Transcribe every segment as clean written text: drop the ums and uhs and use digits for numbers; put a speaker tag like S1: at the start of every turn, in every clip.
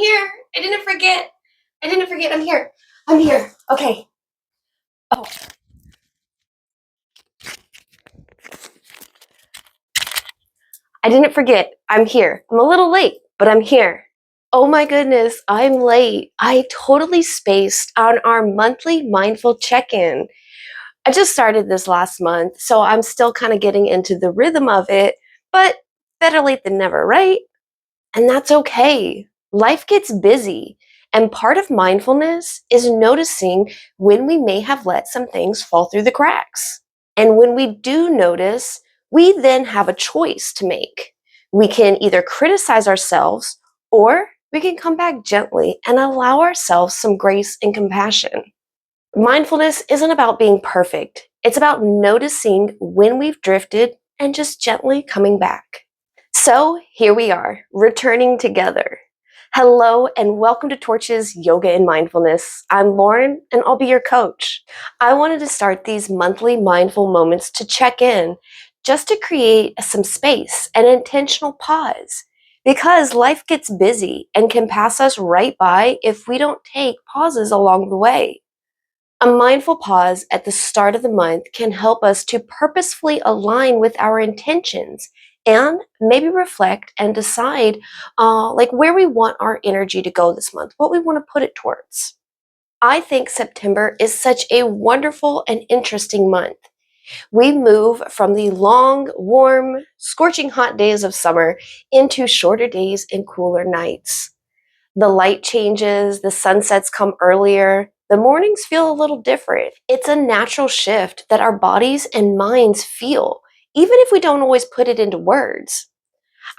S1: here. I didn't forget. I'm here. I'm here. Okay. Oh, I didn't forget. I'm here. I'm a little late, but I'm here. Oh my goodness, I'm late. I totally spaced on our monthly mindful check-in. I just started this last month, so I'm still kind of getting into the rhythm of it, but better late than never, right? And that's okay. Life gets busy, and part of mindfulness is noticing when we may have let some things fall through the cracks. And when we do notice, we then have a choice to make. We can either criticize ourselves or we can come back gently and allow ourselves some grace and compassion. Mindfulness isn't about being perfect, it's about noticing when we've drifted and just gently coming back. So here we are, returning together. Hello and welcome to Torch's Yoga and Mindfulness. I'm Lauren and I'll be your coach. I wanted to start these monthly mindful moments to check in, just to create some space and intentional pause, because life gets busy and can pass us right by if we don't take pauses along the way. A mindful pause at the start of the month can help us to purposefully align with our intentions and maybe reflect and decide like where we want our energy to go this month, what we want to put it towards. I think September is such a wonderful and interesting month. We move from the long, warm, scorching hot days of summer into shorter days and cooler nights. The light changes, the sunsets come earlier, the mornings feel a little different. It's a natural shift that our bodies and minds feel, even if we don't always put it into words.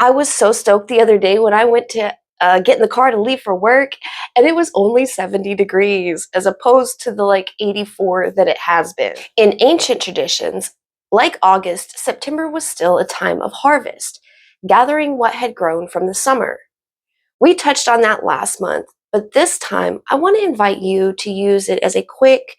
S1: I was so stoked the other day when I went to get in the car to leave for work, and it was only 70 degrees as opposed to the 84 that it has been. In ancient traditions, like August, September was still a time of harvest, gathering what had grown from the summer. We touched on that last month, but this time I want to invite you to use it as a quick,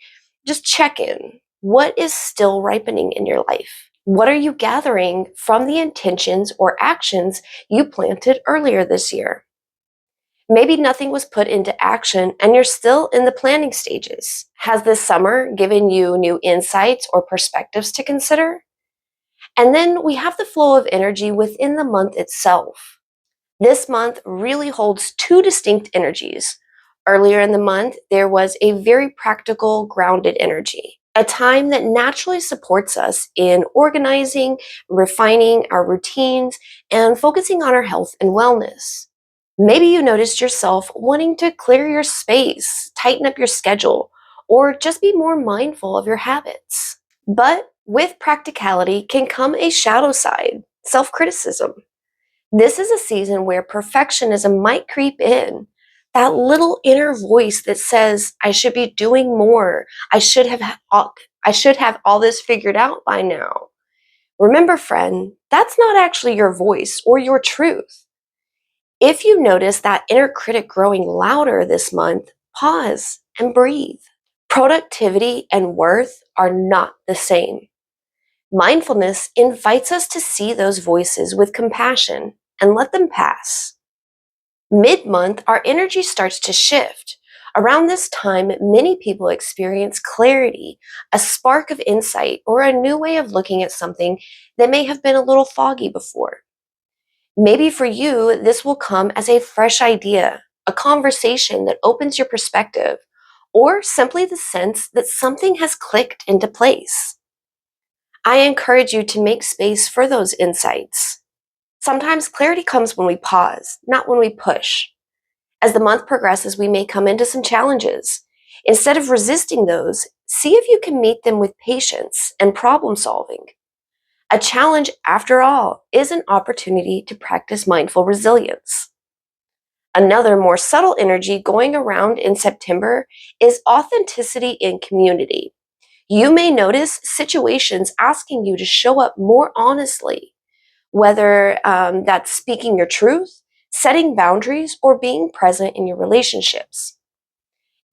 S1: just check in. What is still ripening in your life? What are you gathering from the intentions or actions you planted earlier this year? Maybe nothing was put into action and you're still in the planning stages. Has this summer given you new insights or perspectives to consider? And then we have the flow of energy within the month itself. This month really holds two distinct energies. Earlier in the month, there was a very practical, grounded energy, a time that naturally supports us in organizing, refining our routines, and focusing on our health and wellness. Maybe you noticed yourself wanting to clear your space, tighten up your schedule, or just be more mindful of your habits. But with practicality can come a shadow side, self-criticism. This is a season where perfectionism might creep in. That little inner voice that says, I should be doing more. I should have all this figured out by now. Remember, friend, that's not actually your voice or your truth. If you notice that inner critic growing louder this month, pause and breathe. Productivity and worth are not the same. Mindfulness invites us to see those voices with compassion and let them pass. Mid-month, our energy starts to shift. Around this time, many people experience clarity, a spark of insight, or a new way of looking at something that may have been a little foggy before. Maybe for you, this will come as a fresh idea, a conversation that opens your perspective, or simply the sense that something has clicked into place. I encourage you to make space for those insights. Sometimes clarity comes when we pause, not when we push. As the month progresses, we may come into some challenges. Instead of resisting those, see if you can meet them with patience and problem solving. A challenge, after all, is an opportunity to practice mindful resilience. Another more subtle energy going around in September is authenticity in community. You may notice situations asking you to show up more honestly, whether that's speaking your truth, setting boundaries, or being present in your relationships.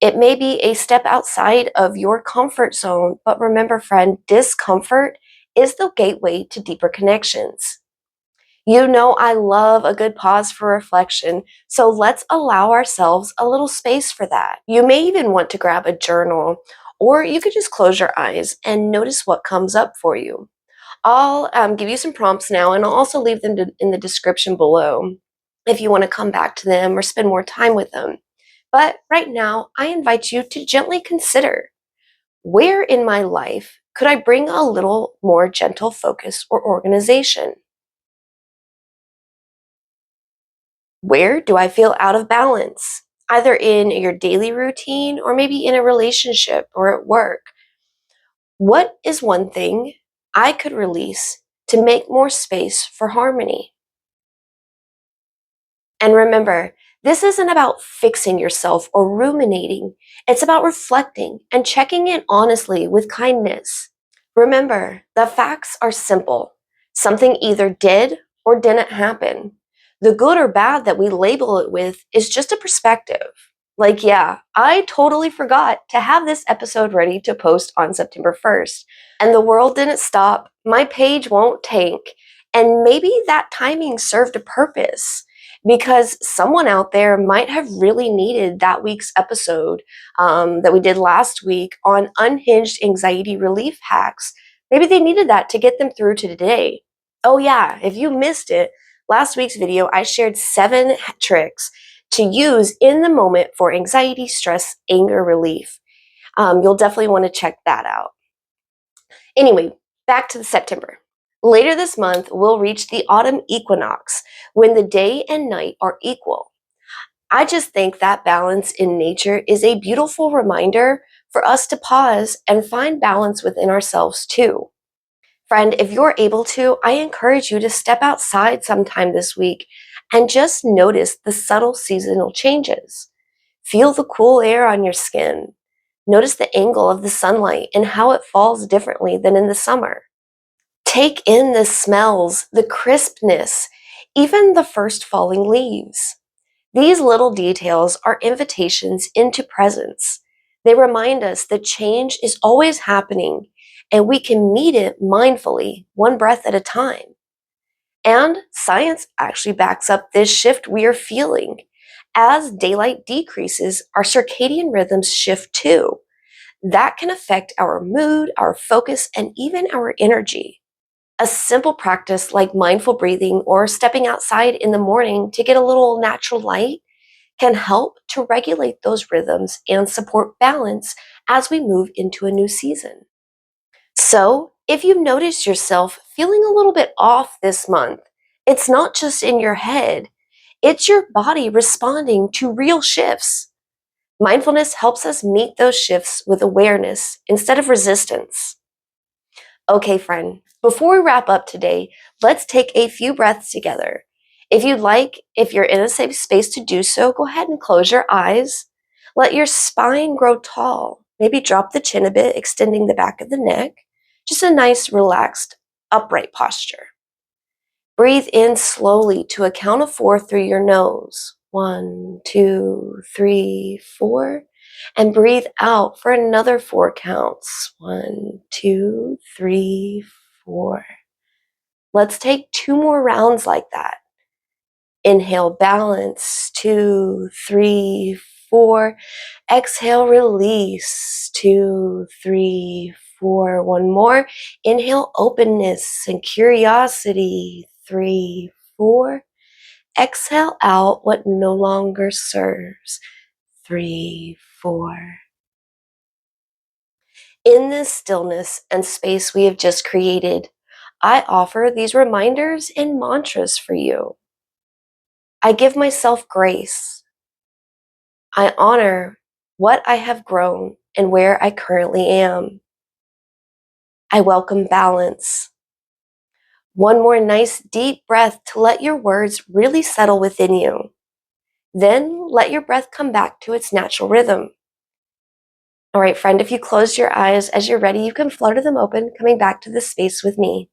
S1: It may be a step outside of your comfort zone, but remember, friend, discomfort is the gateway to deeper connections. You know, I love a good pause for reflection, so let's allow ourselves a little space for that. You may even want to grab a journal, or you could just close your eyes and notice what comes up for you. I'll give you some prompts now, and I'll also leave them in the description below if you want to come back to them or spend more time with them. But right now, I invite you to gently consider, where in my life could I bring a little more gentle focus or organization? Where do I feel out of balance? Either in your daily routine or maybe in a relationship or at work. What is one thing I could release to make more space for harmony? And remember, this isn't about fixing yourself or ruminating. It's about reflecting and checking in honestly with kindness. Remember, the facts are simple. Something either did or didn't happen. The good or bad that we label it with is just a perspective. Like, yeah, I totally forgot to have this episode ready to post on September 1st. And the world didn't stop. My page won't tank. And maybe that timing served a purpose because someone out there might have really needed that week's episode that we did last week on unhinged anxiety relief hacks. Maybe they needed that to get them through to today. Oh, yeah, if you missed it, last week's video, I shared 7 tricks to use in the moment for anxiety, stress, anger relief. You'll definitely want to check that out. Anyway, back to the September. Later this month, we'll reach the autumn equinox when the day and night are equal. I just think that balance in nature is a beautiful reminder for us to pause and find balance within ourselves too. Friend, if you're able to, I encourage you to step outside sometime this week and just notice the subtle seasonal changes. Feel the cool air on your skin. Notice the angle of the sunlight and how it falls differently than in the summer. Take in the smells, the crispness, even the first falling leaves. These little details are invitations into presence. They remind us that change is always happening and we can meet it mindfully, one breath at a time. And science actually backs up this shift we are feeling. As daylight decreases, our circadian rhythms shift too. That can affect our mood, our focus, and even our energy. A simple practice like mindful breathing or stepping outside in the morning to get a little natural light can help to regulate those rhythms and support balance as we move into a new season. So, if you notice yourself feeling a little bit off this month, it's not just in your head, it's your body responding to real shifts. Mindfulness helps us meet those shifts with awareness instead of resistance. Okay, friend, before we wrap up today, let's take a few breaths together. If you'd like, if you're in a safe space to do so, go ahead and close your eyes. Let your spine grow tall. Maybe drop the chin a bit, extending the back of the neck. Just a nice, relaxed, upright posture. Breathe in slowly to a count of 4 through your nose. 1, 2, 3, 4. And breathe out for another 4 counts. 1, 2, 3, 4. Let's take 2 more rounds like that. Inhale, balance. 2, 3, 4. Exhale, release. 2, 3, 4. One more. Inhale, openness and curiosity. 3, 4. Exhale out what no longer serves. 3, 4. In this stillness and space we have just created, I offer these reminders and mantras for you. I give myself grace. I honor what I have grown and where I currently am. I welcome balance. One more nice deep breath to let your words really settle within you. Then let your breath come back to its natural rhythm. All right, friend, if you close your eyes as you're ready, you can flutter them open, coming back to this space with me.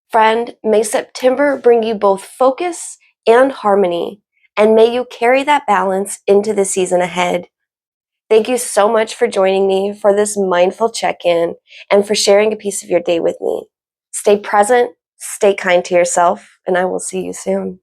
S1: Friend, may September bring you both focus and harmony, and may you carry that balance into the season ahead. Thank you so much for joining me for this mindful check-in and for sharing a piece of your day with me. Stay present, Stay kind to yourself, and I will see you soon.